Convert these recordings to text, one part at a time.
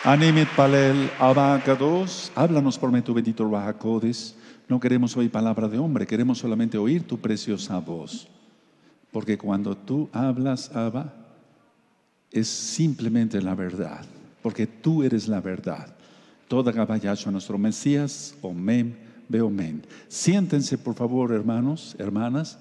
Animit palel abacados. Háblanos por medio tu bendito Ruach HaKodesh. No queremos oír palabra de hombre, queremos solamente oír tu preciosa voz. Porque cuando tú hablas, Abba, es simplemente la verdad. Porque tú eres la verdad. Toda Gabayacho, nuestro Mesías, Omen, Beomen. Siéntense, por favor, hermanos, hermanas.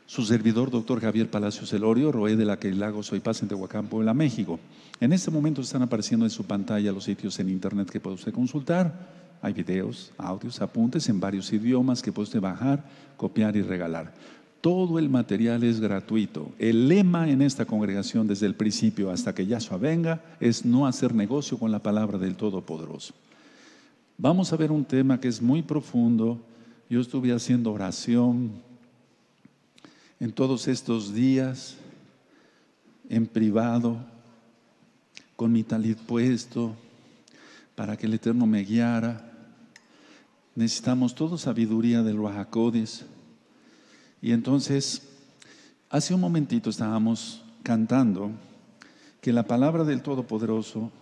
Su servidor, doctor Javier Palacios Elorio, Roé de la Queilago, Soy Paz en Tehuacán, Puebla, México. En este momento están apareciendo en su pantalla los sitios en internet que puede usted consultar. Hay videos, audios, apuntes en varios idiomas que puede usted bajar, copiar y regalar. Todo el material es gratuito. El lema en esta congregación desde el principio hasta que Yahshua venga es no hacer negocio con la palabra del Todopoderoso. Vamos a ver un tema que es muy profundo. Yo estuve haciendo oración en todos estos días, en privado, con mi talit puesto, para que el Eterno me guiara. Necesitamos toda sabiduría del Ruach HaKodesh. Y entonces, hace un momentito estábamos cantando que la palabra del Todopoderoso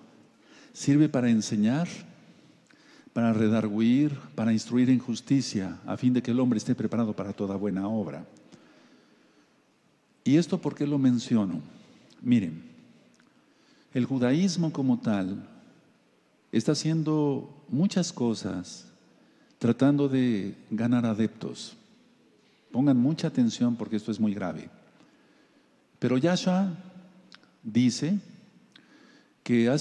sirve para enseñar, para redarguir, para instruir en justicia, a fin de que el hombre esté preparado para toda buena obra. ¿Y esto por qué lo menciono? Miren, el judaísmo como tal está haciendo muchas cosas tratando de ganar adeptos. Pongan mucha atención porque esto es muy grave. Pero Yahshua dice que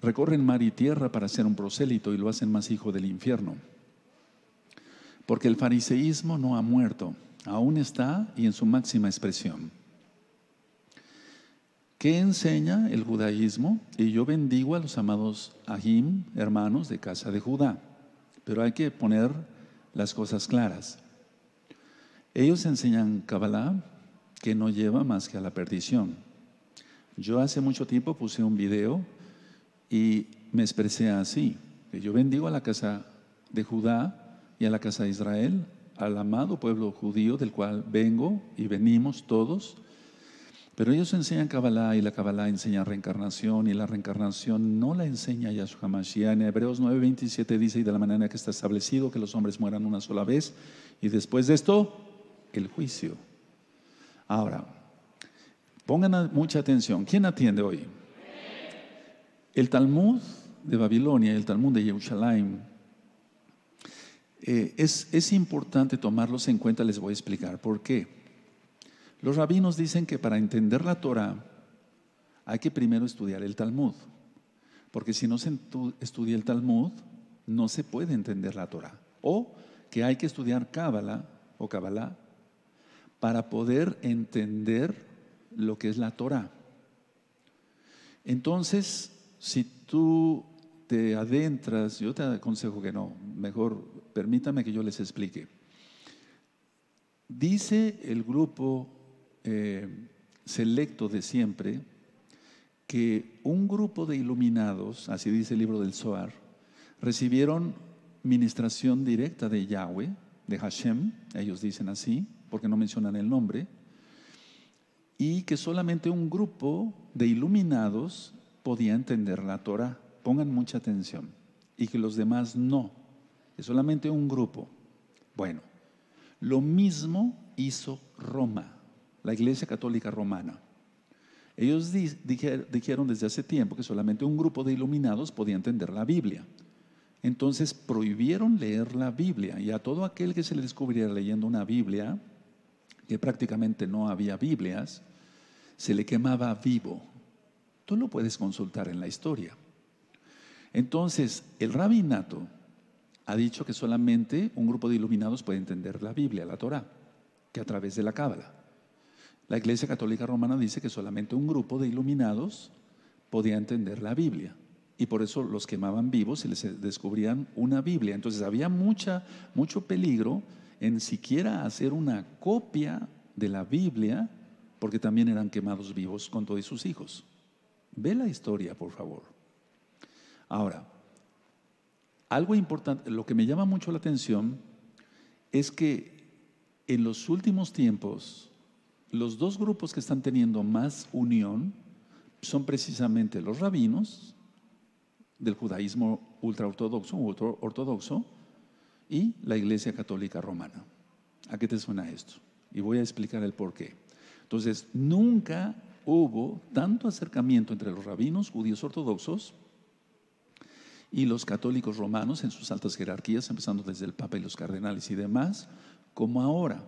recorren mar y tierra para ser un prosélito y lo hacen más hijo del infierno. Porque el fariseísmo no ha muerto, aún está y en su máxima expresión. ¿Qué enseña el judaísmo? Y yo bendigo a los amados Ahim, hermanos de casa de Judá, pero hay que poner las cosas claras. Ellos enseñan Kabbalah, que no lleva más que a la perdición. Yo hace mucho tiempo puse un video y me expresé así, que yo bendigo a la casa de Judá y a la casa de Israel, al amado pueblo judío del cual vengo y venimos todos. Pero ellos enseñan Kabbalah y la Kabbalah enseña reencarnación y la reencarnación no la enseña Yahshua HaMashiach. En Hebreos 9:27 dice, y de la manera que está establecido que los hombres mueran una sola vez y después de esto, el juicio. Ahora, pongan mucha atención. ¿Quién atiende hoy? El Talmud de Babilonia y el Talmud de Jerusalén es importante tomarlos en cuenta. Les voy a explicar por qué. Los rabinos dicen que para entender la Torah hay que primero estudiar el Talmud, porque si no se estudia el Talmud no se puede entender la Torah, o que hay que estudiar Kabbalah o Kabbalah para poder entender lo que es la Torah. Entonces, si tú te adentras, yo te aconsejo que no, mejor permítame que yo les explique. Dice el grupo selecto de siempre que un grupo de iluminados, así dice el libro del Zohar, recibieron ministración directa de Yahweh, de Hashem, ellos dicen así, porque no mencionan el nombre, y que solamente un grupo de iluminados podía entender la Torah. Pongan mucha atención. Y que los demás no, que solamente un grupo. Bueno, lo mismo hizo Roma, la Iglesia Católica Romana. Ellos dijeron desde hace tiempo que solamente un grupo de iluminados podía entender la Biblia. Entonces prohibieron leer la Biblia, y a todo aquel que se le descubriera leyendo una Biblia, que prácticamente no había Biblias, se le quemaba vivo. Tú lo puedes consultar en la historia. Entonces, el rabinato ha dicho que solamente un grupo de iluminados puede entender la Biblia, la Torah, que a través de la Cábala. La Iglesia Católica Romana dice que solamente un grupo de iluminados podía entender la Biblia, y por eso los quemaban vivos y les descubrían una Biblia. Entonces había mucho peligro en siquiera hacer una copia de la Biblia, porque también eran quemados vivos con todos sus hijos. Ve la historia, por favor. Ahora, algo importante, lo que me llama mucho la atención es que en los últimos tiempos los dos grupos que están teniendo más unión son precisamente los rabinos del judaísmo ultraortodoxo u ortodoxo y la Iglesia Católica Romana. ¿A qué te suena esto? Y voy a explicar el por qué. Entonces, nunca hubo tanto acercamiento entre los rabinos judíos ortodoxos y los católicos romanos en sus altas jerarquías, empezando desde el Papa y los cardenales y demás, como ahora.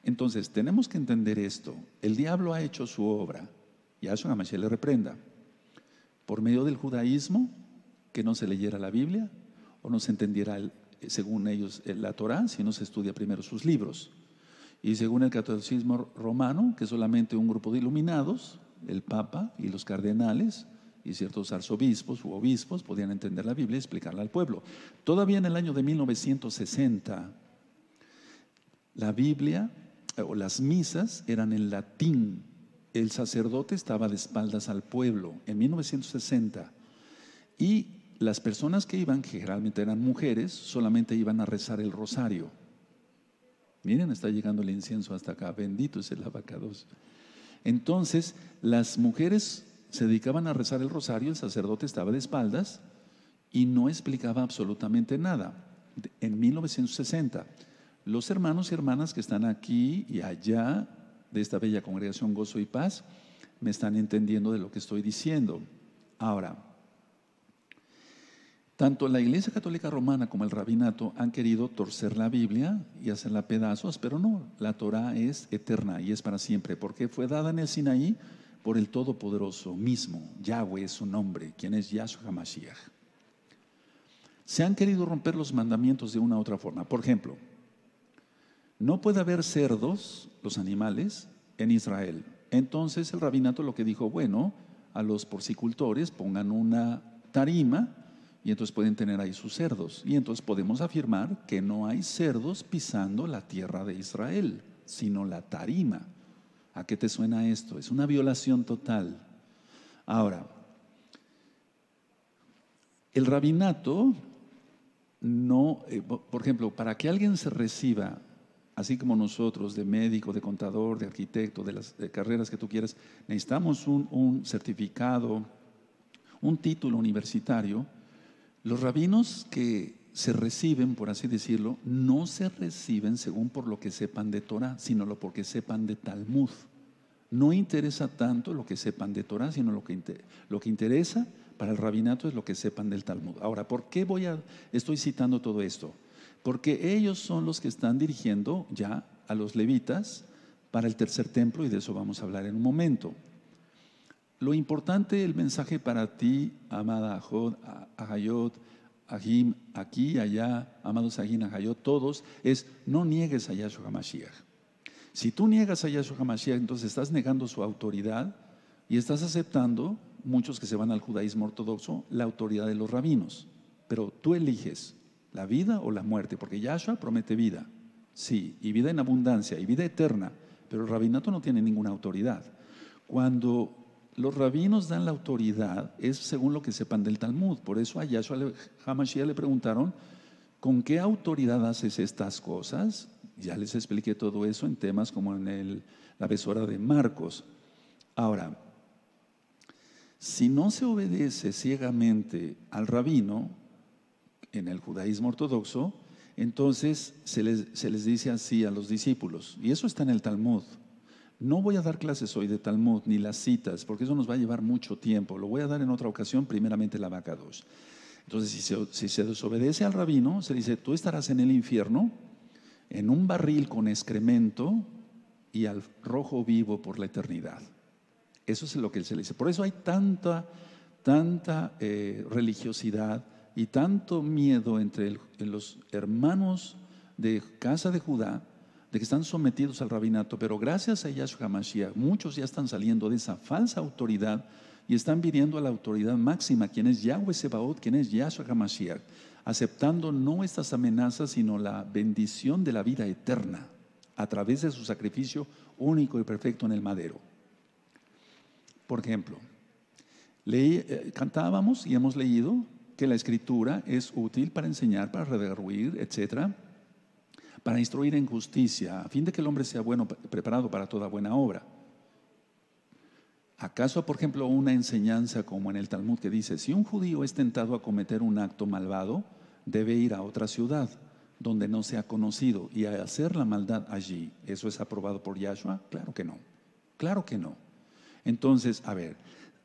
Entonces, tenemos que entender esto. El diablo ha hecho su obra, y a Yahshua HaMashiach le reprenda, por medio del judaísmo, que no se leyera la Biblia o no se entendiera, según ellos, la Torá, si no se estudia primero sus libros. Y según el catolicismo romano, que solamente un grupo de iluminados, el Papa y los cardenales y ciertos arzobispos u obispos podían entender la Biblia y explicarla al pueblo. Todavía en el año de 1960, la Biblia o las misas eran en latín. El sacerdote estaba de espaldas al pueblo en 1960 y las personas que iban, que generalmente eran mujeres, solamente iban a rezar el rosario. Miren, está llegando el incienso hasta acá, bendito es el abacados. Entonces, las mujeres se dedicaban a rezar el rosario, el sacerdote estaba de espaldas y no explicaba absolutamente nada. En 1960, los hermanos y hermanas que están aquí y allá de esta bella congregación Gozo y Paz me están entendiendo de lo que estoy diciendo. Ahora, tanto la Iglesia Católica Romana como el rabinato han querido torcer la Biblia y hacerla pedazos, pero no, la Torah es eterna y es para siempre, porque fue dada en el Sinaí por el Todopoderoso mismo. Yahweh es su nombre, quien es Yahshua HaMashiach. Se han querido romper los mandamientos de una u otra forma. Por ejemplo, no puede haber cerdos, los animales, en Israel. Entonces el rabinato lo que dijo, bueno, a los porcicultores pongan una tarima y entonces pueden tener ahí sus cerdos. Y entonces podemos afirmar que no hay cerdos pisando la tierra de Israel, sino la tarima. ¿A qué te suena esto? Es una violación total. Ahora, el rabinato no, por ejemplo, para que alguien se reciba, así como nosotros, de médico, de contador, de arquitecto, de las carreras que tú quieras, necesitamos un certificado, un título universitario. Los rabinos que se reciben, por así decirlo, no se reciben según por lo que sepan de Torah, sino lo porque sepan de Talmud. No interesa tanto lo que sepan de Torah, sino lo que interesa para el rabinato es lo que sepan del Talmud. Ahora, ¿por qué estoy citando todo esto? Porque ellos son los que están dirigiendo ya a los levitas para el tercer templo, y de eso vamos a hablar en un momento. Lo importante, el mensaje para ti, amada Ahayot, Ahim, aquí, allá, amados Ahim, Ahayot, todos, es no niegues a Yahshua HaMashiach. Si tú niegas a Yahshua HaMashiach, entonces estás negando su autoridad y estás aceptando, muchos que se van al judaísmo ortodoxo, la autoridad de los rabinos. Pero tú eliges la vida o la muerte, porque Yahshua promete vida, sí, y vida en abundancia, y vida eterna, pero el rabinato no tiene ninguna autoridad. Cuando los rabinos dan la autoridad, es según lo que sepan del Talmud. Por eso a Yahshua HaMashiach le preguntaron, ¿con qué autoridad haces estas cosas? Ya les expliqué todo eso en temas como en la besora de Marcos. Ahora, si no se obedece ciegamente al rabino en el judaísmo ortodoxo, entonces se les dice así a los discípulos, y eso está en el Talmud. No voy a dar clases hoy de Talmud ni las citas, porque eso nos va a llevar mucho tiempo. Lo voy a dar en otra ocasión, primeramente el abacados. Entonces, si se desobedece al rabino, se dice, tú estarás en el infierno, en un barril con excremento y al rojo vivo por la eternidad. Eso es lo que se le dice. Por eso hay tanta religiosidad y tanto miedo entre los hermanos de casa de Judá, de que están sometidos al rabinato, pero gracias a Yahshua HaMashiach, muchos ya están saliendo de esa falsa autoridad y están viniendo a la autoridad máxima, quien es Yahweh Sebaot, quien es Yahshua HaMashiach, aceptando no estas amenazas, sino la bendición de la vida eterna a través de su sacrificio único y perfecto en el madero. Por ejemplo, cantábamos y hemos leído que la escritura es útil para enseñar, para redarguir, etcétera, para instruir en justicia, a fin de que el hombre sea bueno, preparado para toda buena obra. ¿Acaso, por ejemplo, una enseñanza como en el Talmud que dice, si un judío es tentado a cometer un acto malvado, debe ir a otra ciudad donde no sea conocido y a hacer la maldad allí? ¿Eso es aprobado por Yahshua? Claro que no, claro que no. Entonces, a ver,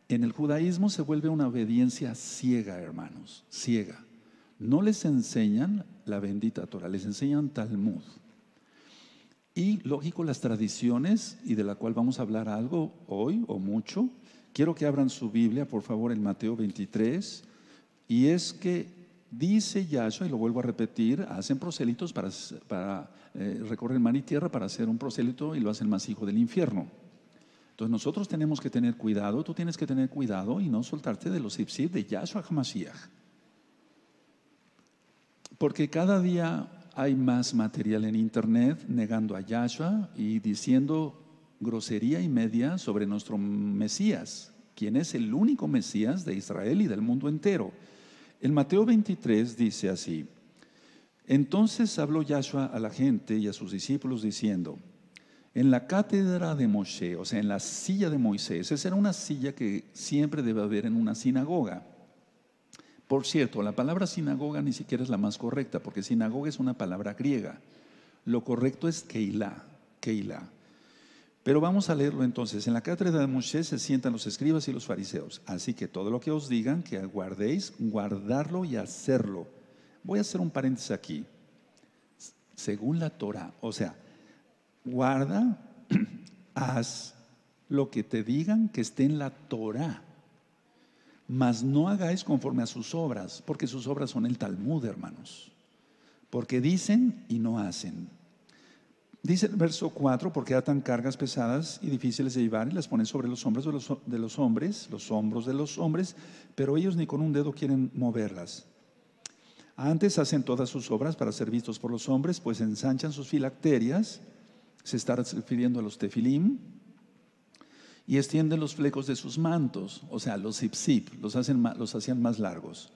en el judaísmo se vuelve una obediencia ciega, hermanos, ciega. No les enseñan la bendita Torah, les enseñan Talmud. Y lógico, las tradiciones, y de la cual vamos a hablar algo hoy o mucho. Quiero que abran su Biblia, por favor, en Mateo 23. Y es que dice Yahshua, y lo vuelvo a repetir, hacen prosélitos para recorrer mar y tierra para hacer un prosélito y lo hacen más hijo del infierno. Entonces nosotros tenemos que tener cuidado, tú tienes que tener cuidado y no soltarte de los ipsib de Yahshua HaMashiach. Porque cada día hay más material en internet negando a Yahshua y diciendo grosería y media sobre nuestro Mesías, quien es el único Mesías de Israel y del mundo entero. En Mateo 23 dice así: entonces habló Yahshua a la gente y a sus discípulos diciendo, en la cátedra de Moshe, o sea, en la silla de Moisés, esa era una silla que siempre debe haber en una sinagoga. Por cierto, la palabra sinagoga ni siquiera es la más correcta, porque sinagoga es una palabra griega. Lo correcto es Keilah, Keilah. Pero vamos a leerlo entonces. En la cátedra de Moshe se sientan los escribas y los fariseos. Así que todo lo que os digan, que guardéis, guardarlo y hacerlo. Voy a hacer un paréntesis aquí. Según la Torah, o sea, guarda, haz lo que te digan que esté en la Torah. Mas no hagáis conforme a sus obras, porque sus obras son el Talmud, hermanos. Porque dicen y no hacen. Dice el verso 4, porque atan cargas pesadas y difíciles de llevar y las ponen sobre los hombros de los hombres, los hombros de los hombres, pero ellos ni con un dedo quieren moverlas. Antes hacen todas sus obras para ser vistos por los hombres, pues ensanchan sus filacterias, se está refiriendo a los tefilim, y extienden los flecos de sus mantos, o sea, los zipzip, los hacían más largos.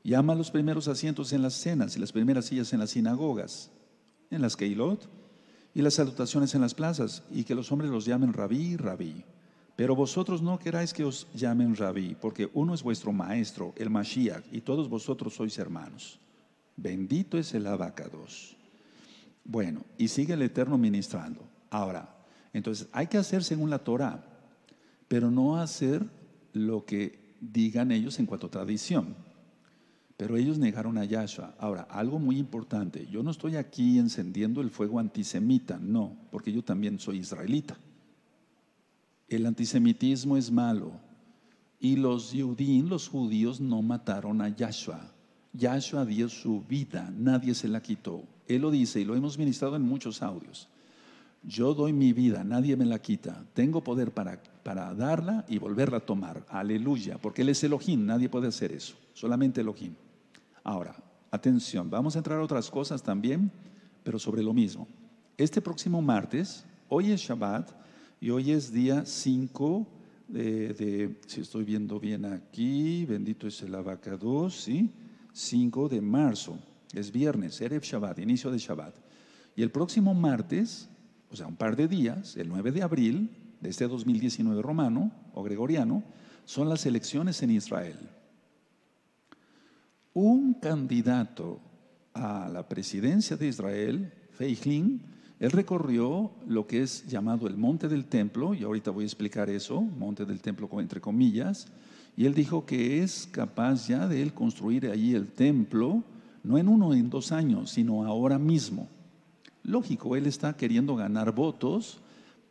Llaman los primeros asientos en las cenas y las primeras sillas en las sinagogas, en las keilot, y las salutaciones en las plazas, y que los hombres los llamen rabí, rabí. Pero vosotros no queráis que os llamen rabí, porque uno es vuestro maestro, el Mashiach, y todos vosotros sois hermanos. Bendito es el abacados. Bueno, y sigue el Eterno ministrando. Ahora, entonces hay que hacer según la Torah, pero no hacer lo que digan ellos en cuanto a tradición. Pero ellos negaron a Yahshua. Ahora, algo muy importante, yo no estoy aquí encendiendo el fuego antisemita, no, porque yo también soy israelita. El antisemitismo es malo y los judíos no mataron a Yahshua. Yahshua dio su vida, nadie se la quitó. Él lo dice y lo hemos ministrado en muchos audios. Yo doy mi vida, nadie me la quita. Tengo poder para darla y volverla a tomar. Aleluya, porque Él es Elohim, nadie puede hacer eso, solamente Elohim. Ahora, atención, vamos a entrar a otras cosas también, pero sobre lo mismo. Este próximo martes, hoy es Shabbat y hoy es día 5 si estoy viendo bien aquí, bendito es el abacados, ¿sí? 5 de marzo, es viernes, Erev Shabbat, inicio de Shabbat. Y el próximo martes, o sea, un par de días, el 9 de abril de este 2019 romano o gregoriano, son las elecciones en Israel. Un candidato a la presidencia de Israel, Feiglin, él recorrió lo que es llamado el Monte del Templo, y ahorita voy a explicar eso, Monte del Templo entre comillas, y él dijo que es capaz ya de él construir allí el templo, no en 1 o en 2 años, sino ahora mismo. Lógico, él está queriendo ganar votos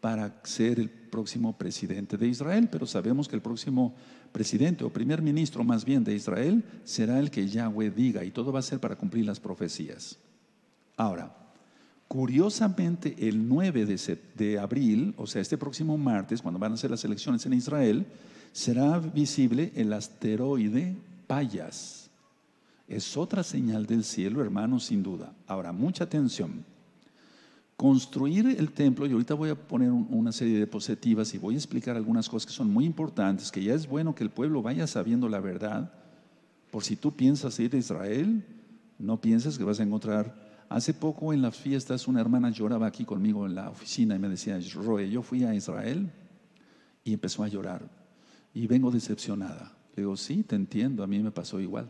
para ser el próximo presidente de Israel, pero sabemos que el próximo presidente o primer ministro más bien de Israel será el que Yahweh diga, y todo va a ser para cumplir las profecías. Ahora, curiosamente el 9 de abril, o sea este próximo martes, cuando van a ser las elecciones en Israel, será visible el asteroide Payas. Es otra señal del cielo, hermanos, sin duda. Ahora, mucha atención. Construir el templo, y ahorita voy a poner una serie de diapositivas y voy a explicar algunas cosas que son muy importantes, que ya es bueno que el pueblo vaya sabiendo la verdad. Por si tú piensas ir a Israel, no pienses que vas a encontrar. Hace poco en las fiestas una hermana lloraba aquí conmigo en la oficina y me decía, Roe, yo fui a Israel Y empezó a llorar. Y vengo decepcionada. Le digo, sí, te entiendo, a mí me pasó igual.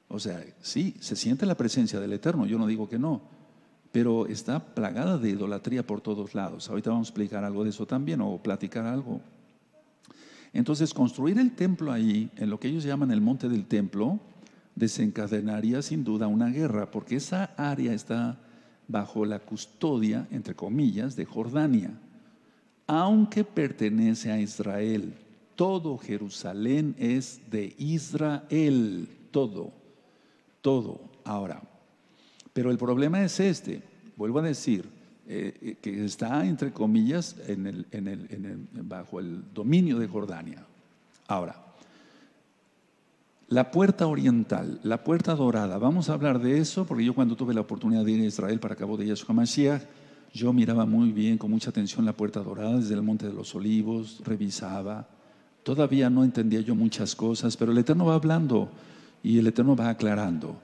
O sea, sí, se siente la presencia del Eterno, yo no digo que no, pero está plagada de idolatría por todos lados. Ahorita vamos a explicar algo de eso también, o platicar algo. Entonces, construir el templo ahí, en lo que ellos llaman el monte del templo, desencadenaría sin duda una guerra, porque esa área está bajo la custodia, entre comillas, de Jordania, aunque pertenece a Israel. Todo Jerusalén es de Israel, todo. Ahora, pero el problema es vuelvo a decir, que está entre comillas bajo el dominio de Jordania. Ahora, la puerta oriental, la puerta dorada, vamos a hablar de eso, porque yo cuando tuve la oportunidad de ir a Israel para Cabo de Yahshua Mashiach, yo miraba muy bien, con mucha atención la puerta dorada desde el Monte de los Olivos, revisaba. Todavía no entendía yo muchas cosas, pero el Eterno va hablando y el Eterno va aclarando.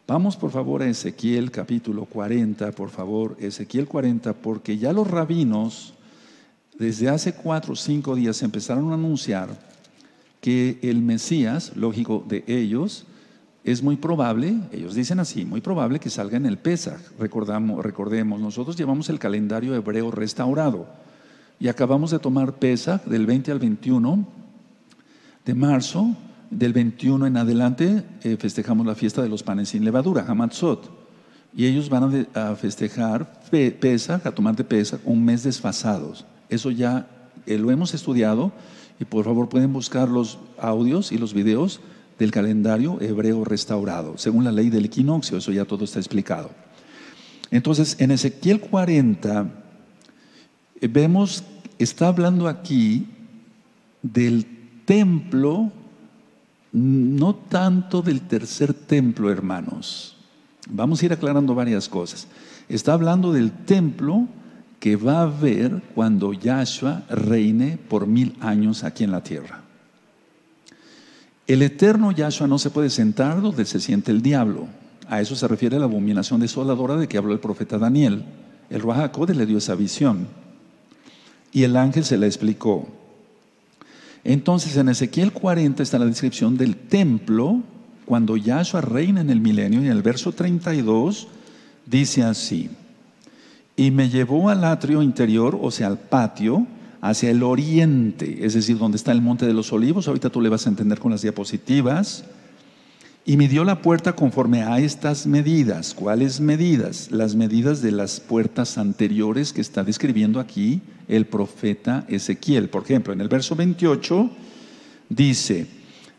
Vamos por favor a Ezequiel capítulo 40, por favor, Ezequiel 40, porque ya los rabinos desde hace 4 o 5 días empezaron a anunciar que el Mesías, lógico de ellos, es muy probable, ellos dicen así, muy probable que salga en el Pesaj. Recordemos, nosotros llevamos el calendario hebreo restaurado y acabamos de tomar Pesaj del 20 al 21 de marzo. Del 21 en adelante festejamos la fiesta de los panes sin levadura, Hamatzot, y ellos van a festejar Pesaj, a tomar de Pesaj un mes desfasados. Eso ya lo hemos estudiado, y por favor pueden buscar los audios y los videos del calendario hebreo restaurado, según la ley del equinoccio. Eso ya todo está explicado. Entonces, en Ezequiel 40 vemos, está hablando aquí del templo, no tanto del tercer templo, hermanos. Vamos a ir aclarando varias cosas. Está hablando del templo que va a haber cuando Yahshua reine por 1000 años aquí en la tierra. El eterno Yahshua no se puede sentar donde se siente el diablo. A eso se refiere la abominación desoladora de que habló el profeta Daniel. El Ruach HaKodesh le dio esa visión y el ángel se la explicó. Entonces en Ezequiel 40 está la descripción del templo cuando Yahshua reina en el milenio, y en el verso 32 dice así: y me llevó al atrio interior, o sea al patio, hacia el oriente, es decir, donde está el monte de los olivos. Ahorita tú le vas a entender con las diapositivas. Y midió la puerta conforme a estas medidas. ¿Cuáles medidas? Las medidas de las puertas anteriores que está describiendo aquí el profeta Ezequiel. Por ejemplo, en el verso 28 dice: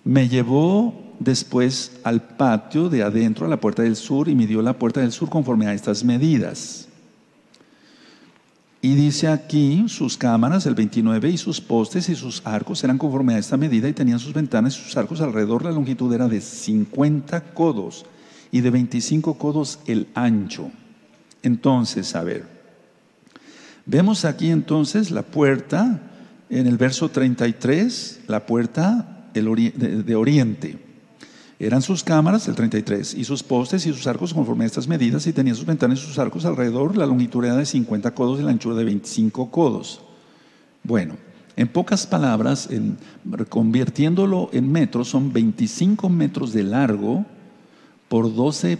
me llevó después al patio de adentro, a la puerta del sur, y midió la puerta del sur conforme a estas medidas. Y dice aquí, sus cámaras, el 29, y sus postes y sus arcos eran conforme a esta medida, y tenían sus ventanas y sus arcos alrededor. La longitud era de 50 codos y de 25 codos el ancho. Entonces, a ver, vemos aquí entonces la puerta, en el verso 33, la puerta de oriente. Eran sus cámaras, el 33, y sus postes y sus arcos conforme a estas medidas, y tenía sus ventanas y sus arcos alrededor. La longitud era de 50 codos y la anchura de 25 codos. Bueno, en pocas palabras, convirtiéndolo en metros, son 25 metros de largo por 12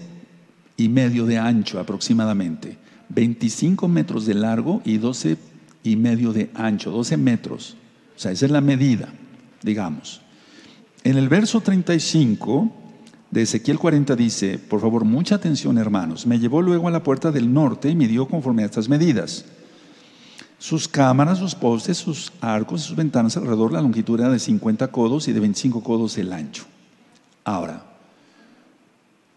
y medio de ancho aproximadamente. 25 metros de largo y 12 y medio de ancho, 12 metros. O sea, esa es la medida, digamos. En el verso 35 de Ezequiel 40 dice, por favor, mucha atención, hermanos: me llevó luego a la puerta del norte y midió conforme a estas medidas. Sus cámaras, sus postes, sus arcos y sus ventanas alrededor, la longitud era de 50 codos y de 25 codos el ancho. Ahora,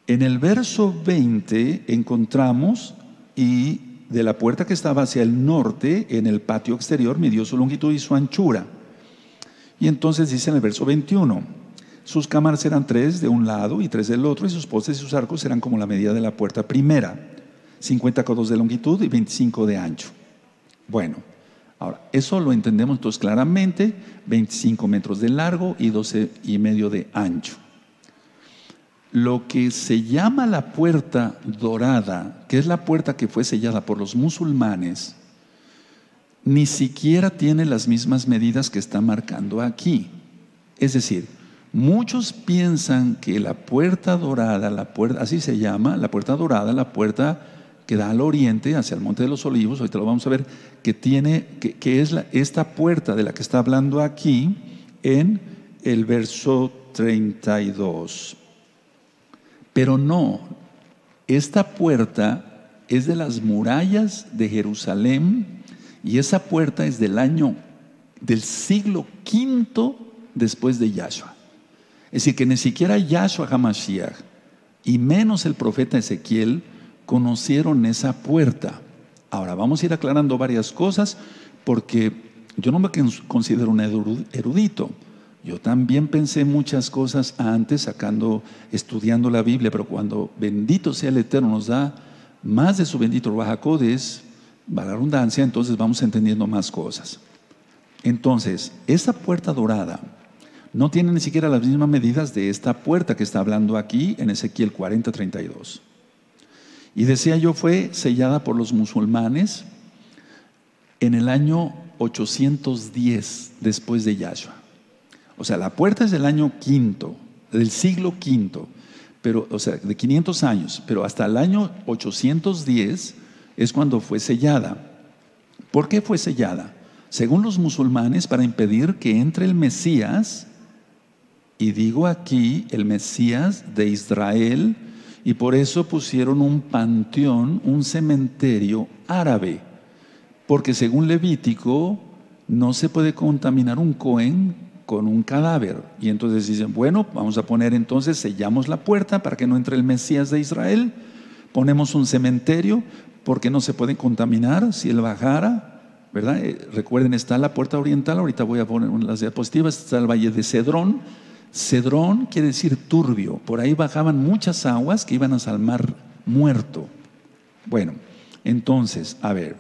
en el verso 20 encontramos: y de la puerta que estaba hacia el norte, en el patio exterior, midió su longitud y su anchura. Y entonces dice en el verso 21, sus cámaras eran 3 de un lado y 3 del otro, y sus postes y sus arcos eran como la medida de la puerta primera, 50 codos de longitud y 25 de ancho. Bueno, ahora, eso lo entendemos entonces claramente: 25 metros de largo y 12 y medio de ancho. Lo que se llama la puerta dorada, que es la puerta que fue sellada por los musulmanes, ni siquiera tiene las mismas medidas que está marcando aquí. Es decir, muchos piensan que la puerta dorada, así se llama, la puerta dorada, la puerta que da al oriente, hacia el Monte de los Olivos, ahorita lo vamos a ver, que es esta puerta de la que está hablando aquí en el verso 32. Pero no, esta puerta es de las murallas de Jerusalén y esa puerta es del siglo V después de Yahshua. Es decir, que ni siquiera Yahshua HaMashiach y menos el profeta Ezequiel conocieron esa puerta. Ahora vamos a ir aclarando varias cosas porque yo no me considero un erudito. Yo también pensé muchas cosas antes, estudiando la Biblia, pero cuando bendito sea el Eterno nos da más de su bendito Ruach HaKodesh, va la redundancia, entonces vamos entendiendo más cosas. Entonces, esta puerta dorada no tiene ni siquiera las mismas medidas de esta puerta que está hablando aquí en Ezequiel 40:32. Y decía yo, fue sellada por los musulmanes en el año 810 después de Yahshua. O sea, la puerta es del año quinto, del siglo V, pero, o sea, de 500 años, pero hasta el año 810 es cuando fue sellada. ¿Por qué fue sellada? Según los musulmanes, para impedir que entre el Mesías, y digo aquí el Mesías de Israel, y por eso pusieron un panteón, un cementerio árabe, porque según Levítico no se puede contaminar un Cohen con un cadáver. Y entonces dicen, bueno, vamos a poner entonces, sellamos la puerta para que no entre el Mesías de Israel, ponemos un cementerio porque no se puede contaminar si él bajara, ¿verdad? Recuerden, está la puerta oriental, ahorita voy a poner las diapositivas, está el valle de Cedrón. Cedrón quiere decir turbio, por ahí bajaban muchas aguas que iban hasta el mar muerto. Bueno, entonces, a ver,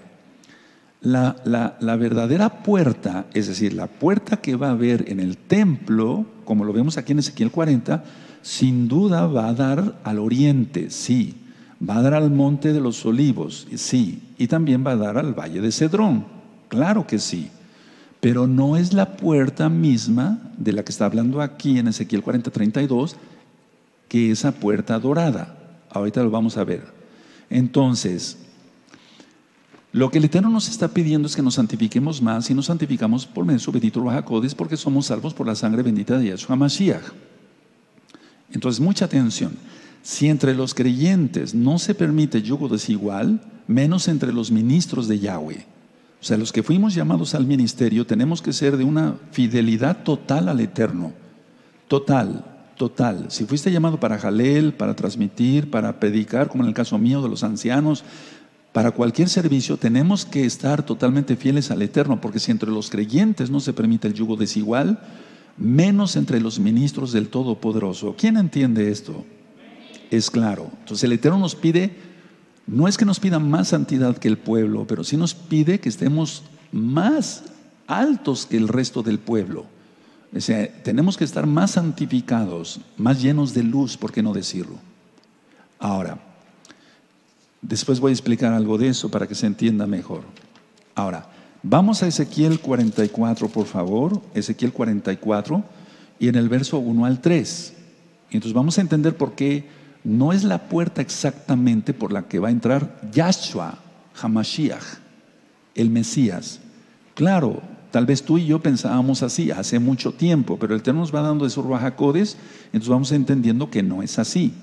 la verdadera puerta, es decir, la puerta que va a haber en el templo, como lo vemos aquí en Ezequiel 40, sin duda va a dar al oriente, sí, va a dar al Monte de los Olivos, sí, y también va a dar al valle de Cedrón, claro que sí. Pero no es la puerta misma de la que está hablando aquí en Ezequiel 40:32, que esa puerta dorada. Ahorita lo vamos a ver. Entonces, lo que el Eterno nos está pidiendo es que nos santifiquemos más y nos santificamos por medio de su bendito Ruach HaKodesh, porque somos salvos por la sangre bendita de Yahshua HaMashiach. Entonces, mucha atención. Si entre los creyentes no se permite yugo desigual, menos entre los ministros de Yahweh. O sea, los que fuimos llamados al ministerio tenemos que ser de una fidelidad total al Eterno. Total, total. Si fuiste llamado para jalel, para transmitir, para predicar, como en el caso mío de los ancianos, para cualquier servicio tenemos que estar totalmente fieles al Eterno, porque si entre los creyentes no se permite el yugo desigual, menos entre los ministros del Todopoderoso. ¿Quién entiende esto? Es claro. Entonces el Eterno nos pide, no es que nos pida más santidad que el pueblo, pero sí nos pide que estemos más altos que el resto del pueblo. O sea, tenemos que estar más santificados, más llenos de luz, ¿por qué no decirlo? Ahora, después voy a explicar algo de eso para que se entienda mejor. Ahora, vamos a Ezequiel 44, por favor. Ezequiel 44, y en el verso 1 al 3. Y entonces vamos a entender por qué no es la puerta exactamente por la que va a entrar Yahshua HaMashiach, el Mesías. Claro, tal vez tú y yo pensábamos así hace mucho tiempo, pero el Eterno nos va dando de su Ruach HaKodesh, entonces vamos entendiendo que no es así.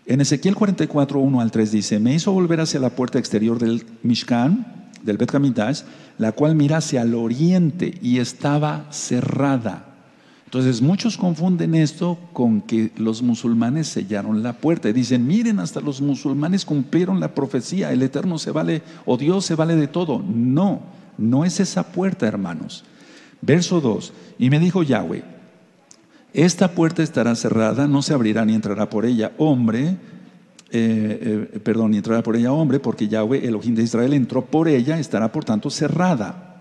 En Ezequiel 44, 1 al 3 dice: me hizo volver hacia la puerta exterior del Mishkan, del Bet Hamidash, la cual mira hacia el oriente y estaba cerrada. Entonces muchos confunden esto con que los musulmanes sellaron la puerta y dicen, miren, hasta los musulmanes cumplieron la profecía, el Eterno se vale, o Dios se vale de todo. No, no es esa puerta, hermanos. Verso 2, y me dijo Yahweh, esta puerta estará cerrada, no se abrirá ni entrará por ella hombre, ni entrará por ella hombre, porque Yahweh, Elohim de Israel, entró por ella, estará por tanto cerrada.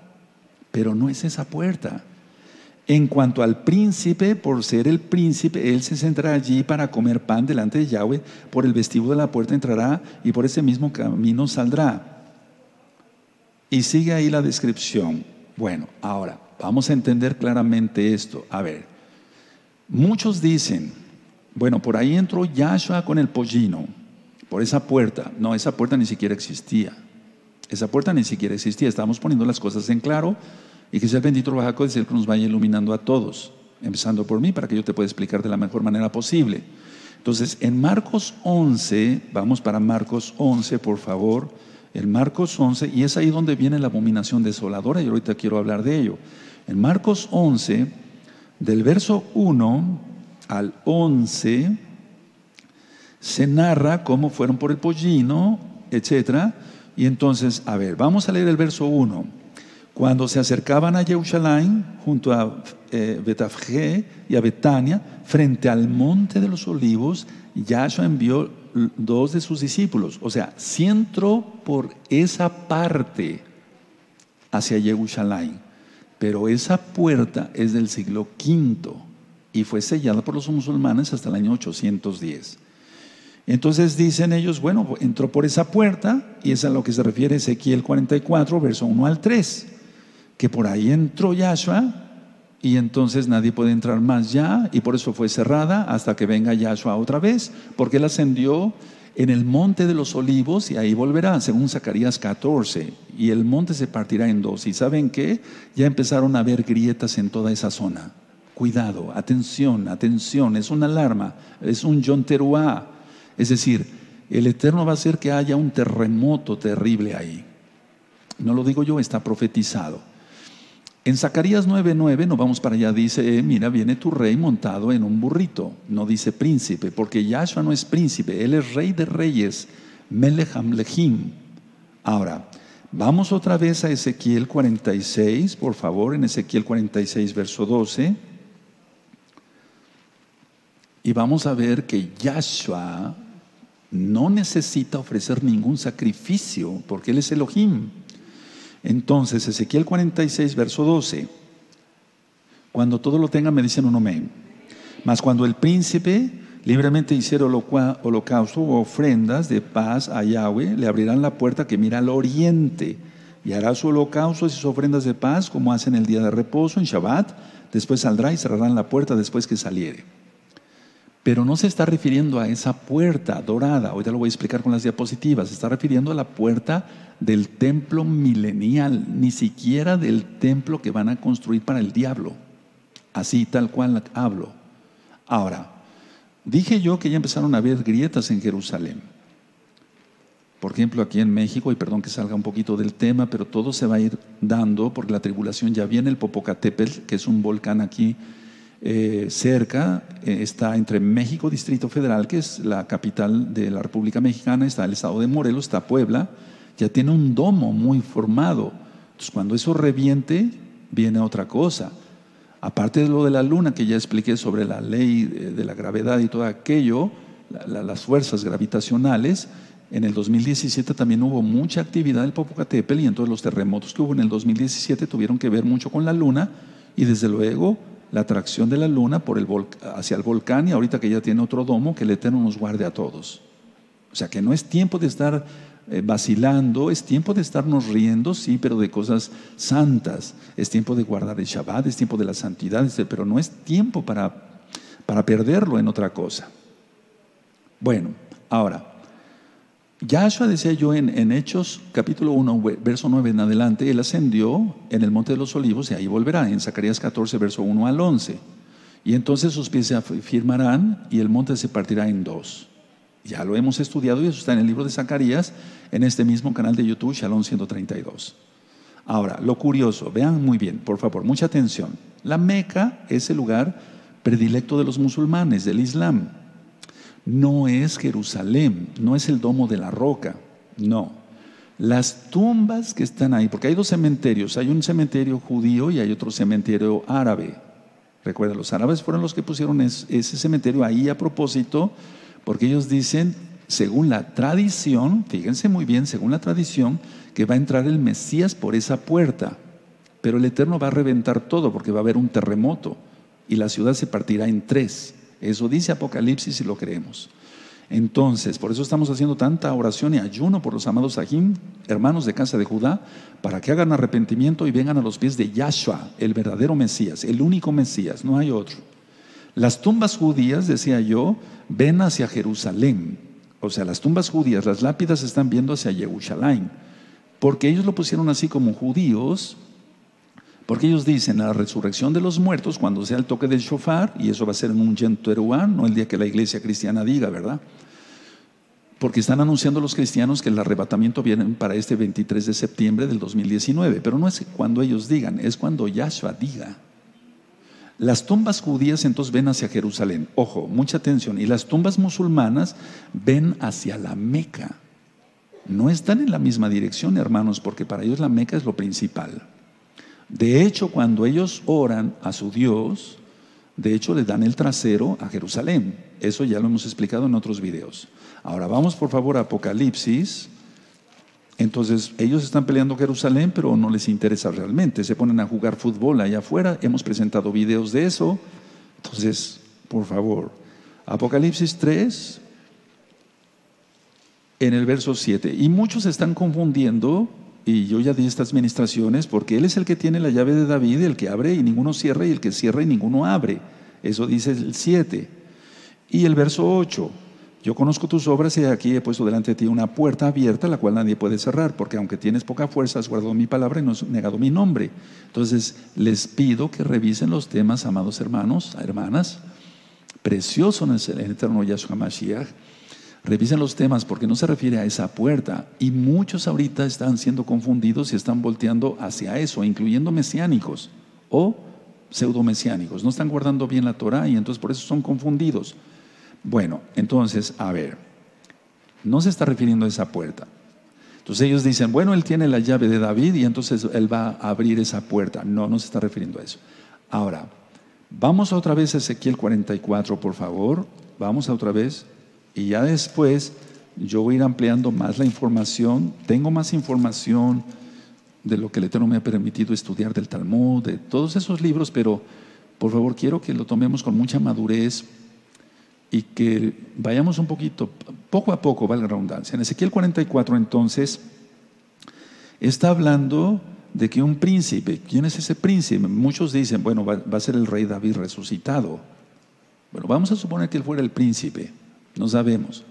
Pero no es esa puerta. En cuanto al príncipe, por ser el príncipe, él se sentará allí para comer pan delante de Yahweh, por el vestíbulo de la puerta entrará y por ese mismo camino saldrá. Y sigue ahí la descripción. Bueno, ahora, vamos a entender claramente esto. A ver, muchos dicen, bueno, por ahí entró Yahshua con el pollino, por esa puerta. No, esa puerta ni siquiera existía. Esa puerta ni siquiera existía. Estamos poniendo las cosas en claro y que sea el bendito Bajaco del cielo que nos vaya iluminando a todos, empezando por mí, para que yo te pueda explicar de la mejor manera posible. Entonces, en Marcos 11, vamos para Marcos 11, por favor. En Marcos 11, y es ahí donde viene la abominación desoladora, y ahorita quiero hablar de ello. En Marcos 11, del verso 1 al 11, se narra cómo fueron por el pollino, etcétera. Y entonces, a ver, vamos a leer el verso 1. Cuando se acercaban a Jerusalén, junto a Betafge y a Betania, frente al monte de los olivos, Yahshua envió 2 de sus discípulos. O sea, sí entró por esa parte hacia Jerusalén, pero esa puerta es del siglo V y fue sellada por los musulmanes hasta el año 810. Entonces dicen ellos, bueno, entró por esa puerta, y es a lo que se refiere Ezequiel 44, verso 1 al 3, que por ahí entró Yahshua, y entonces nadie puede entrar más ya, y por eso fue cerrada hasta que venga Yahshua otra vez, porque él ascendió en el monte de los olivos y ahí volverá, según Zacarías 14, y el monte se partirá en 2. ¿Y saben qué? Ya empezaron a haber grietas en toda esa zona. Cuidado, atención, atención, es una alarma, es un Yom Teruah. Es decir, el Eterno va a hacer que haya un terremoto terrible ahí. No lo digo yo, está profetizado. En Zacarías 9:9, nos vamos para allá, dice, mira, viene tu rey montado en un burrito. No dice príncipe, porque Yahshua no es príncipe, él es rey de reyes, Melech Hamlechim. Ahora, vamos otra vez a Ezequiel 46, por favor, en Ezequiel 46, verso 12. Y vamos a ver que Yahshua no necesita ofrecer ningún sacrificio, porque él es Elohim. Entonces, Ezequiel 46, verso 12. Cuando todo lo tengan me dicen un amén. Mas cuando el príncipe libremente hiciera holocausto o ofrendas de paz a Yahweh, le abrirán la puerta que mira al oriente, y hará su holocausto y sus ofrendas de paz, como hacen el día de reposo, en Shabbat. Después saldrá y cerrarán la puerta después que saliere. Pero no se está refiriendo a esa puerta dorada, ahorita lo voy a explicar con las diapositivas, se está refiriendo a la puerta del templo milenial, ni siquiera del templo que van a construir para el diablo, así tal cual hablo. Ahora, dije yo que ya empezaron a haber grietas en Jerusalén. Por ejemplo, aquí en México, y perdón que salga un poquito del tema, pero todo se va a ir dando porque la tribulación ya viene. El Popocatépetl, que es un volcán aquí cerca, está entre México, Distrito Federal, que es la capital de la República Mexicana, está el estado de Morelos, está Puebla, ya tiene un domo muy formado. Entonces, cuando eso reviente, viene otra cosa. Aparte de lo de la luna, que ya expliqué sobre la ley de la gravedad y todo aquello, las fuerzas gravitacionales, en el 2017 también hubo mucha actividad del Popocatépetl, y entonces los terremotos que hubo en el 2017 tuvieron que ver mucho con la luna, y desde luego la atracción de la luna hacia el volcán, y ahorita que ya tiene otro domo, que el Eterno nos guarde a todos. O sea que no es tiempo de estar vacilando, es tiempo de estarnos riendo, sí, pero de cosas santas. Es tiempo de guardar el Shabbat, es tiempo de la santidad, pero no es tiempo para perderlo en otra cosa. Bueno, ahora, Yahshua, decía yo en Hechos capítulo 1, verso 9 en adelante, él ascendió en el monte de los olivos y ahí volverá, en Zacarías 14, verso 1 al 11. Y entonces sus pies se afirmarán y el monte se partirá en 2. Ya lo hemos estudiado y eso está en el libro de Zacarías, en este mismo canal de YouTube, Shalom 132. Ahora, lo curioso, vean muy bien, por favor, mucha atención. La Meca es el lugar predilecto de los musulmanes, del Islam. No es Jerusalén, no es el domo de la roca, no. Las tumbas que están ahí, porque hay 2 cementerios, hay un cementerio judío y hay otro cementerio árabe. Recuerda, los árabes fueron los que pusieron ese cementerio ahí a propósito, porque ellos dicen, según la tradición, fíjense muy bien, según la tradición, que va a entrar el Mesías por esa puerta, pero el Eterno va a reventar todo porque va a haber un terremoto y la ciudad se partirá en 3. Eso dice Apocalipsis y lo creemos. Entonces, por eso estamos haciendo tanta oración y ayuno por los amados Sahim, hermanos de casa de Judá, para que hagan arrepentimiento y vengan a los pies de Yahshua, el verdadero Mesías, el único Mesías, no hay otro. Las tumbas judías, decía yo, ven hacia Jerusalén. O sea, las tumbas judías, las lápidas están viendo hacia Jerusalén, porque ellos lo pusieron así como judíos, porque ellos dicen la resurrección de los muertos cuando sea el toque del shofar, y eso va a ser en un Yom Teruah, no el día que la iglesia cristiana diga, ¿verdad? Porque están anunciando los cristianos que el arrebatamiento viene para este 23 de septiembre del 2019, pero no es cuando ellos digan, es cuando Yahshua diga. Las tumbas judías entonces ven hacia Jerusalén, ojo, mucha atención, y las tumbas musulmanas ven hacia la Meca. No están en la misma dirección, hermanos, porque para ellos la Meca es lo principal. De hecho, cuando ellos oran a su Dios, de hecho le dan el trasero a Jerusalén. Eso ya lo hemos explicado en otros videos. Ahora vamos por favor a Apocalipsis. Entonces ellos están peleando Jerusalén, pero no les interesa realmente. Se ponen a jugar fútbol allá afuera. Hemos presentado videos de eso. Entonces, por favor, Apocalipsis 3, en el verso 7. Y muchos están confundiendo, y yo ya di estas ministraciones, porque Él es el que tiene la llave de David, el que abre y ninguno cierra, y el que cierra y ninguno abre. Eso dice el 7. Y el verso 8. Yo conozco tus obras y aquí he puesto delante de ti una puerta abierta, la cual nadie puede cerrar, porque aunque tienes poca fuerza, has guardado mi palabra y no has negado mi nombre. Entonces, les pido que revisen los temas, amados hermanos, hermanas. Precioso en el eterno Yahshua Mashiach. Revisen los temas porque no se refiere a esa puerta. Y muchos ahorita están siendo confundidos y están volteando hacia eso, incluyendo mesiánicos o pseudomesiánicos. No están guardando bien la Torah y entonces por eso son confundidos. Bueno, entonces, a ver, no se está refiriendo a esa puerta. Entonces ellos dicen, bueno, Él tiene la llave de David y entonces Él va a abrir esa puerta. No, no se está refiriendo a eso. Ahora, vamos otra vez a Ezequiel 44, por favor. Vamos a otra vez. Y ya después yo voy a ir ampliando más la información. Tengo más información de lo que el Eterno me ha permitido estudiar del Talmud, de todos esos libros, pero por favor quiero que lo tomemos con mucha madurez y que vayamos un poquito, poco a poco, valga la redundancia. En Ezequiel 44 entonces está hablando de que un príncipe, ¿quién es ese príncipe? Muchos dicen, bueno, va a ser el rey David resucitado. Bueno, vamos a suponer que él fuera el príncipe, no sabemos,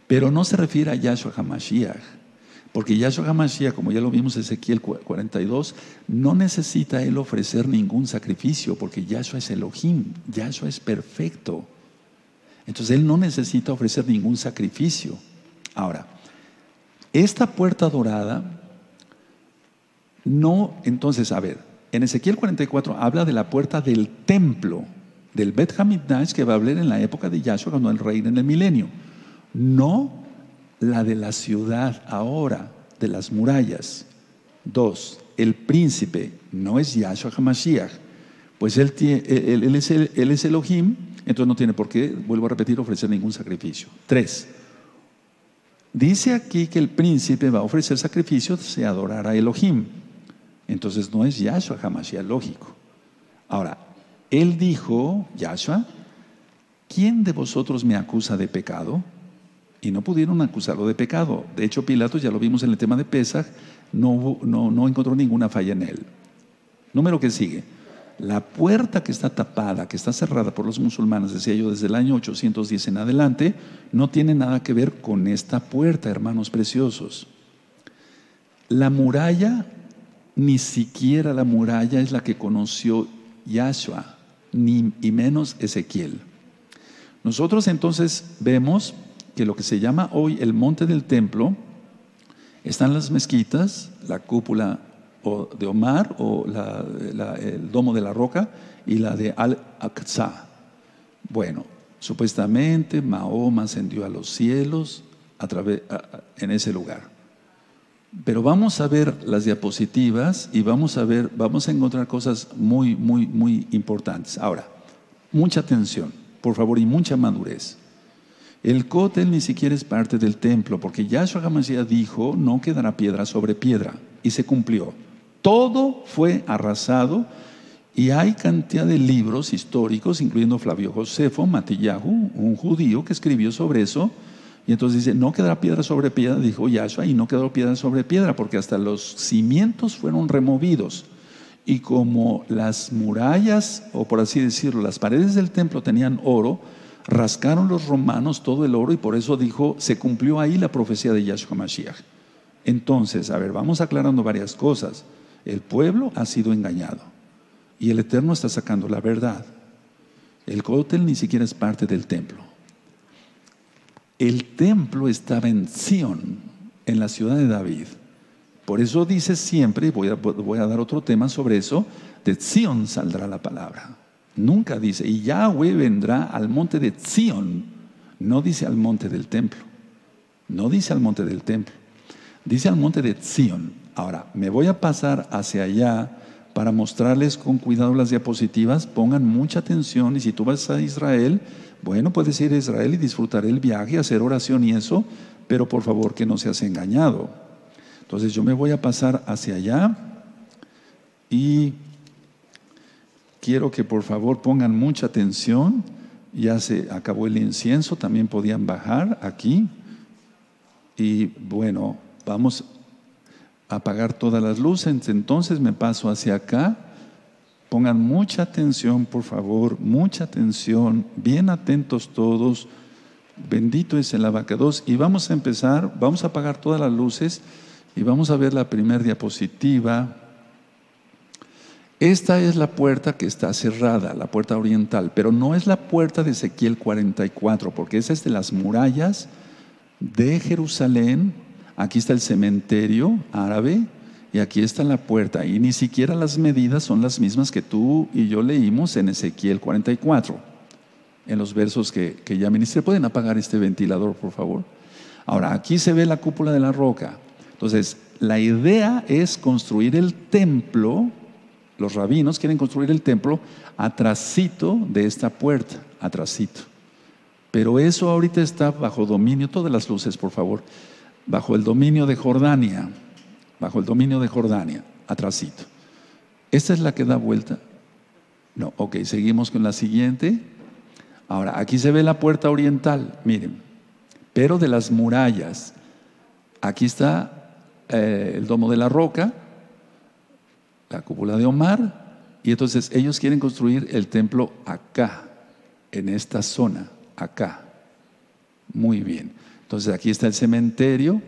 pero no se refiere a Yahshua HaMashiach, porque Yahshua HaMashiach, como ya lo vimos en Ezequiel 42, no necesita él ofrecer ningún sacrificio, porque Yahshua es Elohim, Yahshua es perfecto. Entonces Él no necesita ofrecer ningún sacrificio. Ahora, esta puerta dorada, no, entonces, a ver, en Ezequiel 44 habla de la puerta del templo, del Bet Hamikdash, que va a hablar en la época de Yahshua, cuando Él reina en el milenio. No la de la ciudad ahora, de las murallas. 2, el príncipe no es Yahshua HaMashiach, pues él es Elohim. Entonces no tiene por qué, vuelvo a repetir, ofrecer ningún sacrificio. 3, dice aquí que el príncipe va a ofrecer sacrificios si adorará a Elohim. Entonces no es Yahshua HaMashiach, lógico. Ahora, él dijo, Yahshua, ¿quién de vosotros me acusa de pecado? Y no pudieron acusarlo de pecado. De hecho, Pilato, ya lo vimos en el tema de Pesaj, no encontró ninguna falla en él. Número que sigue. La puerta que está tapada, que está cerrada por los musulmanes, decía yo, desde el año 810 en adelante, no tiene nada que ver con esta puerta, hermanos preciosos. La muralla, ni siquiera la muralla es la que conoció Yahshua, ni y menos Ezequiel. Nosotros entonces vemos que lo que se llama hoy el monte del templo, están las mezquitas, la cúpula de Omar o el domo de la roca y la de Al-Aqsa. Bueno, supuestamente Mahoma ascendió a los cielos en ese lugar. Pero vamos a ver las diapositivas y vamos a encontrar cosas muy, muy, muy importantes. Ahora, mucha atención, por favor, y mucha madurez. El cótel ni siquiera es parte del templo, porque Yahshua HaMashiach dijo, no quedará piedra sobre piedra, y se cumplió. Todo fue arrasado Y hay cantidad de libros históricos, incluyendo Flavio Josefo, Matillahu, un judío que escribió sobre eso. Y entonces dice, no quedará piedra sobre piedra, dijo Yahshua, y no quedó piedra sobre piedra, porque hasta los cimientos fueron removidos. Y como las murallas, o por así decirlo, las paredes del templo tenían oro, rascaron los romanos todo el oro, y por eso dijo, se cumplió ahí la profecía de Yahshua Mashiach. Entonces, a ver, vamos aclarando varias cosas. El pueblo ha sido engañado, y el Eterno está sacando la verdad. El Kotel ni siquiera es parte del templo. El templo estaba en Sión, en la ciudad de David. Por eso dice siempre, voy a dar otro tema sobre eso, de Sión saldrá la palabra. Nunca dice, y Yahweh vendrá al monte de Sión. No dice al monte del templo. No dice al monte del templo. Dice al monte de Sión. Ahora, me voy a pasar hacia allá para mostrarles con cuidado las diapositivas. Pongan mucha atención, y si tú vas a Israel, bueno, puedes ir a Israel y disfrutar el viaje, hacer oración y eso, pero por favor que no seas engañado. Entonces yo me voy a pasar hacia allá y quiero que por favor pongan mucha atención. Ya se acabó el incienso, también podían bajar aquí. Y bueno, vamos a apagar todas las luces. Entonces me paso hacia acá. Pongan mucha atención, por favor, mucha atención, bien atentos todos. Bendito es el abacados. Y vamos a empezar, vamos a apagar todas las luces y vamos a ver la primera diapositiva. Esta es la puerta que está cerrada, la puerta oriental, pero no es la puerta de Ezequiel 44, porque esa es de las murallas de Jerusalén. Aquí está el cementerio árabe. Y aquí está la puerta, y ni siquiera las medidas son las mismas que tú y yo leímos en Ezequiel 44, en los versos que ya ministré. ¿Pueden apagar este ventilador, por favor? Ahora, aquí se ve la cúpula de la roca. Entonces, la idea es construir el templo. Los rabinos quieren construir el templo atrasito de esta puerta, atrasito. Pero eso ahorita está bajo dominio, todas las luces, por favor, bajo el dominio de Jordania. Bajo el dominio de Jordania, atrasito. ¿Esta es la que da vuelta? No, ok, seguimos con la siguiente. Ahora, aquí se ve la puerta oriental, miren, pero de las murallas. Aquí está el domo de la roca, la cúpula de Omar, y entonces ellos quieren construir el templo acá, en esta zona, acá. Muy bien. Entonces aquí está el cementerio.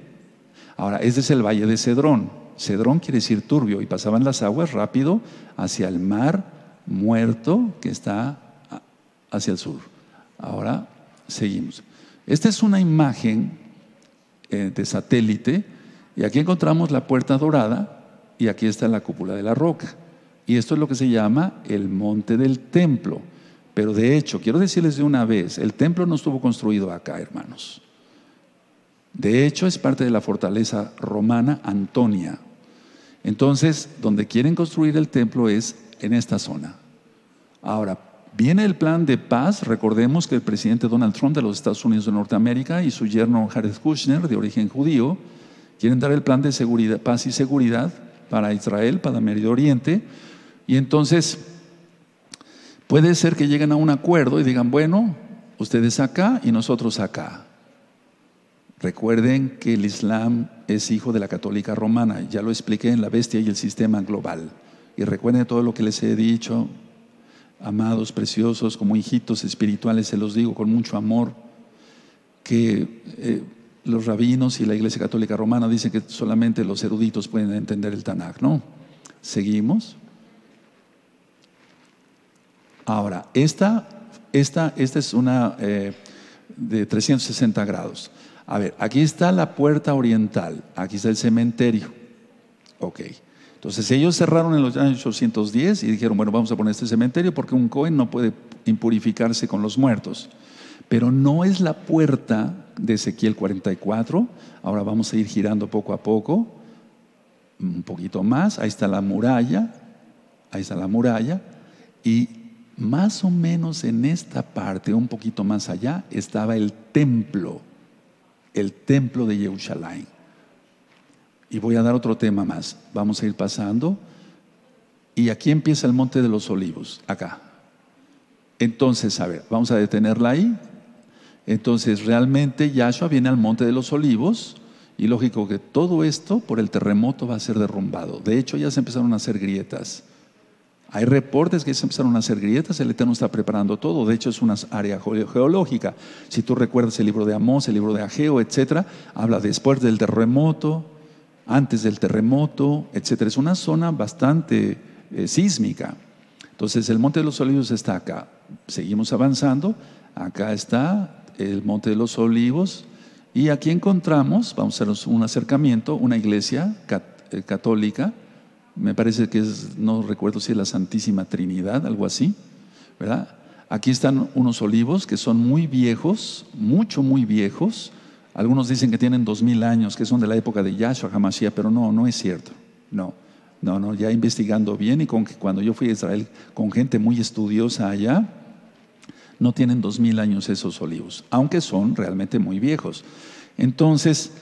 Ahora, este es el valle de Cedrón. Cedrón quiere decir turbio, y pasaban las aguas rápido hacia el mar muerto que está hacia el sur. Ahora, seguimos. Esta es una imagen de satélite, y aquí encontramos la puerta dorada, y aquí está la cúpula de la roca. Y esto es lo que se llama el monte del templo. Pero de hecho, quiero decirles de una vez, el templo no estuvo construido acá, hermanos. De hecho, es parte de la fortaleza romana Antonia. Entonces, donde quieren construir el templo es en esta zona. Ahora, viene el plan de paz. Recordemos que el presidente Donald Trump de los Estados Unidos de Norteamérica y su yerno Jared Kushner, de origen judío, quieren dar el plan de seguridad, paz y seguridad para Israel, para Medio Oriente. Y entonces, puede ser que lleguen a un acuerdo y digan, bueno, ustedes acá y nosotros acá. Recuerden que el Islam es hijo de la católica romana. Ya lo expliqué en La bestia y el sistema global. Y recuerden todo lo que les he dicho, amados, preciosos, como hijitos espirituales, se los digo con mucho amor, que los rabinos y la Iglesia Católica Romana dicen que solamente los eruditos pueden entender el Tanaj, ¿no? Seguimos. Ahora, esta es una de 360 grados. A ver, aquí está la puerta oriental, aquí está el cementerio. Ok, entonces ellos cerraron en los años 810 y dijeron, bueno, vamos a poner este cementerio porque un Cohen no puede impurificarse con los muertos. Pero no es la puerta de Ezequiel 44. Ahora vamos a ir girando poco a poco, un poquito más. Ahí está la muralla, y más o menos en esta parte, un poquito más allá, estaba el templo de Jerusalén. Y voy a dar otro tema más. Vamos a ir pasando. Y aquí empieza el Monte de los Olivos, acá. Entonces, a ver, vamos a detenerla ahí. Entonces, realmente Yahshua viene al Monte de los Olivos y lógico que todo esto por el terremoto va a ser derrumbado. De hecho, ya se empezaron a hacer grietas. Hay reportes que ya se empezaron a hacer grietas, el Eterno está preparando todo. De hecho, es una área geológica. Si tú recuerdas el libro de Amós, el libro de Ageo, etcétera, habla después del terremoto, antes del terremoto, etcétera. Es una zona bastante sísmica. Entonces, el Monte de los Olivos está acá. Seguimos avanzando. Acá está el Monte de los Olivos. Y aquí encontramos, vamos a hacer un acercamiento, una iglesia católica. Me parece que es, no recuerdo si es la Santísima Trinidad, algo así, ¿verdad? Aquí están unos olivos que son muy viejos, muy viejos. Algunos dicen que tienen 2000 años, que son de la época de Yahshua HaMashiach, pero no es cierto. No, ya investigando bien y cuando yo fui a Israel con gente muy estudiosa allá, no tienen 2000 años esos olivos, aunque son realmente muy viejos. Entonces,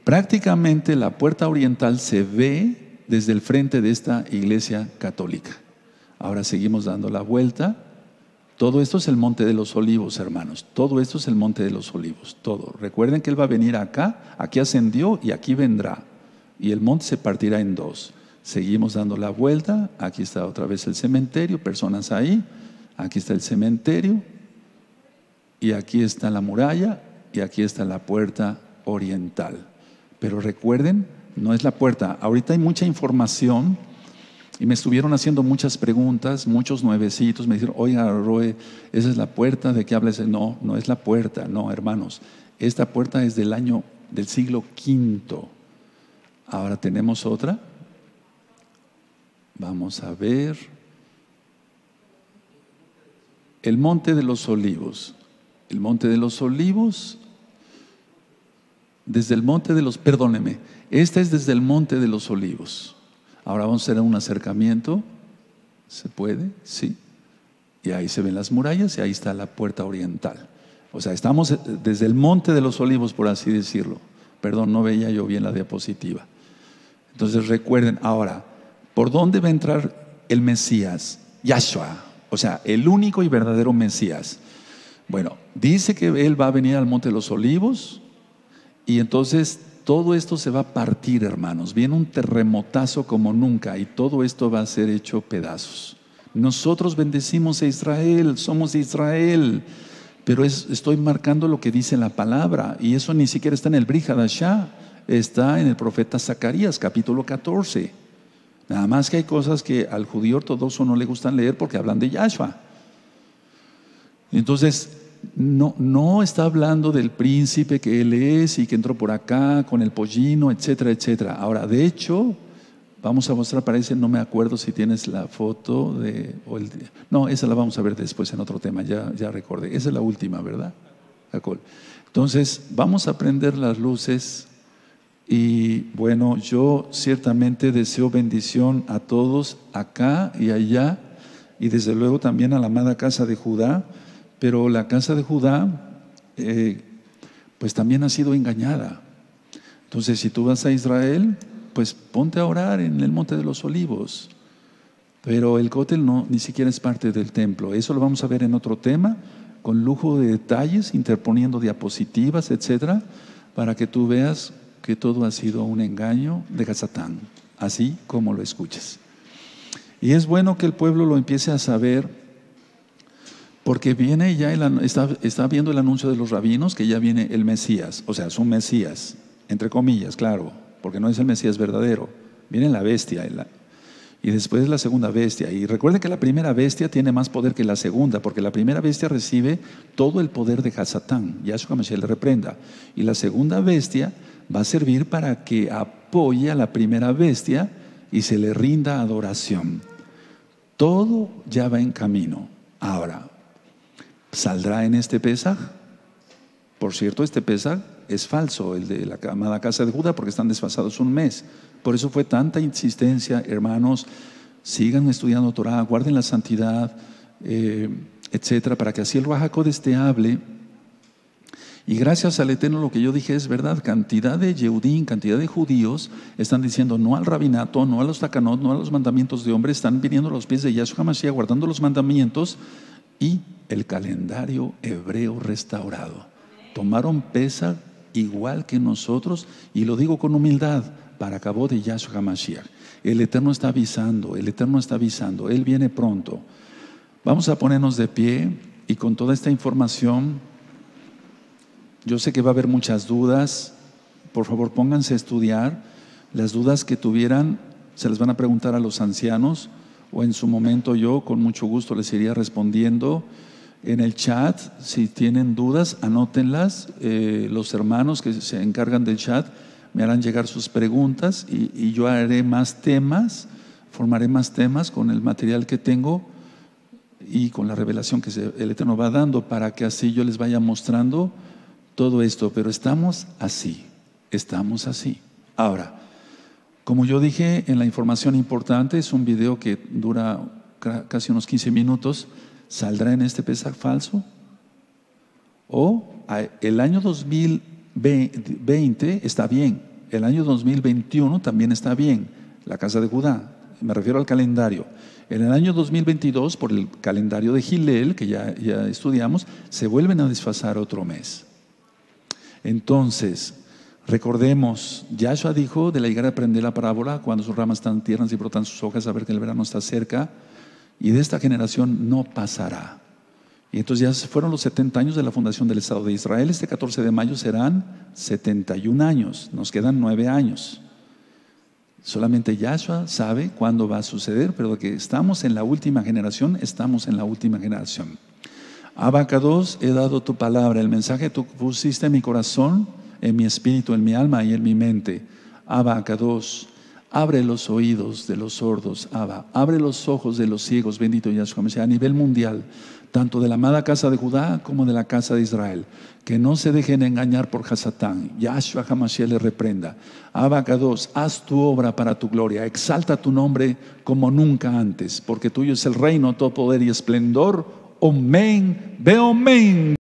prácticamente la puerta oriental se ve desde el frente de esta iglesia católica. Ahora seguimos dando la vuelta. Todo esto es el Monte de los Olivos, hermanos. Todo esto es el Monte de los Olivos. Todo. Recuerden que Él va a venir acá, aquí ascendió y aquí vendrá. Y el monte se partirá en dos. Seguimos dando la vuelta. Aquí está otra vez el cementerio, personas ahí. Aquí está el cementerio. Y aquí está la muralla. Y aquí está la puerta oriental. Pero recuerden, no es la puerta. Ahorita hay mucha información y me estuvieron haciendo muchas preguntas, muchos nuevecitos. Me dijeron, oiga, Roe, esa es la puerta, ¿de qué hablas? No es la puerta, no, hermanos. Esta puerta es del siglo V. Ahora tenemos otra. Vamos a ver. El Monte de los Olivos. El Monte de los Olivos, desde el Monte de los, perdóneme, esta es desde el Monte de los Olivos. Ahora vamos a hacer un acercamiento. ¿Se puede? Sí. Y ahí se ven las murallas y ahí está la puerta oriental. O sea, estamos desde el Monte de los Olivos, por así decirlo. Perdón, no veía yo bien la diapositiva. Entonces recuerden, ahora, ¿por dónde va a entrar el Mesías? Yahshua, o sea, el único y verdadero Mesías. Bueno, dice que Él va a venir al Monte de los Olivos y entonces todo esto se va a partir, hermanos. Viene un terremotazo como nunca y todo esto va a ser hecho pedazos. Nosotros bendecimos a Israel, somos de Israel, pero estoy marcando lo que dice la palabra y eso ni siquiera está en el Brit Hadashah, está en el profeta Zacarías, capítulo 14. Nada más que hay cosas que al judío ortodoxo no le gustan leer porque hablan de Yahshua. Entonces, no está hablando del príncipe que él es y que entró por acá con el pollino, etcétera, etcétera. Ahora, de hecho, vamos a mostrar, parece, no me acuerdo si tienes la foto no, esa la vamos a ver después en otro tema, ya recordé. Esa es la última, ¿verdad? Entonces, vamos a prender las luces y bueno, yo ciertamente deseo bendición a todos acá y allá y desde luego también a la amada casa de Judá. Pero la casa de Judá, pues también ha sido engañada. Entonces, si tú vas a Israel, pues ponte a orar en el Monte de los Olivos. Pero el cótel ni siquiera es parte del templo. Eso lo vamos a ver en otro tema, con lujo de detalles, interponiendo diapositivas, etcétera, para que tú veas que todo ha sido un engaño de Satán, así como lo escuchas. Y es bueno que el pueblo lo empiece a saber. Porque viene ya, está viendo el anuncio de los rabinos que ya viene el Mesías. O sea, es un Mesías, entre comillas, claro, porque no es el Mesías verdadero. Viene la bestia y después la segunda bestia. Y recuerden que la primera bestia tiene más poder que la segunda, porque la primera bestia recibe todo el poder de Satán. Yahshua Mashiach le reprenda. Y la segunda bestia va a servir para que apoye a la primera bestia y se le rinda adoración. Todo ya va en camino. Ahora, ¿saldrá en este Pesaj? Por cierto, este Pesaj es falso, el de la amada casa de Judá, porque están desfasados un mes. Por eso fue tanta insistencia, hermanos, sigan estudiando Torah, guarden la santidad, etcétera, para que así el Ruach HaKodesh te hable Y gracias al Eterno lo que yo dije es verdad. Cantidad de Yehudim, cantidad de judíos están diciendo no al rabinato, no a los takanot, no a los mandamientos de hombres. Están viniendo a los pies de Yahshua Mashiach, guardando los mandamientos y el calendario hebreo restaurado. Tomaron Pesach igual que nosotros, y lo digo con humildad, para acabó de Yahshua Mashiach. El Eterno está avisando, el Eterno está avisando, Él viene pronto. Vamos a ponernos de pie y con toda esta información, yo sé que va a haber muchas dudas. Por favor, pónganse a estudiar. Las dudas que tuvieran se les van a preguntar a los ancianos, o en su momento yo con mucho gusto les iría respondiendo. En el chat, si tienen dudas, anótenlas. Los hermanos que se encargan del chat me harán llegar sus preguntas y yo haré más temas, formaré más temas con el material que tengo y con la revelación que el Eterno va dando, para que así yo les vaya mostrando todo esto. Pero estamos así. Ahora, como yo dije en la información importante, es un video que dura casi unos 15 minutos. ¿Saldrá en este Pesaj falso? O el año 2020 está bien, el año 2021 también está bien, la casa de Judá, me refiero al calendario. En el año 2022, por el calendario de Gilel, que ya estudiamos, se vuelven a desfasar otro mes. Entonces, recordemos, Yahshua dijo de la higuera aprender la parábola: cuando sus ramas están tiernas y brotan sus hojas, a ver que el verano está cerca. Y de esta generación no pasará. Y entonces ya fueron los 70 años de la fundación del Estado de Israel. Este 14 de mayo serán 71 años. Nos quedan 9 años. Solamente Yahshua sabe cuándo va a suceder, pero que estamos en la última generación, estamos en la última generación. Abacados, he dado tu palabra, el mensaje tú pusiste en mi corazón, en mi espíritu, en mi alma y en mi mente. Abacados, abre los oídos de los sordos, Abba. Abre los ojos de los ciegos, bendito Yahshua Mashiach, a nivel mundial, tanto de la amada casa de Judá como de la casa de Israel. Que no se dejen engañar por Hasatán. Yahshua HaMashiach le reprenda. Abacados, haz tu obra para tu gloria. Exalta tu nombre como nunca antes, porque tuyo es el reino, todo poder y esplendor. Omen, ve omen.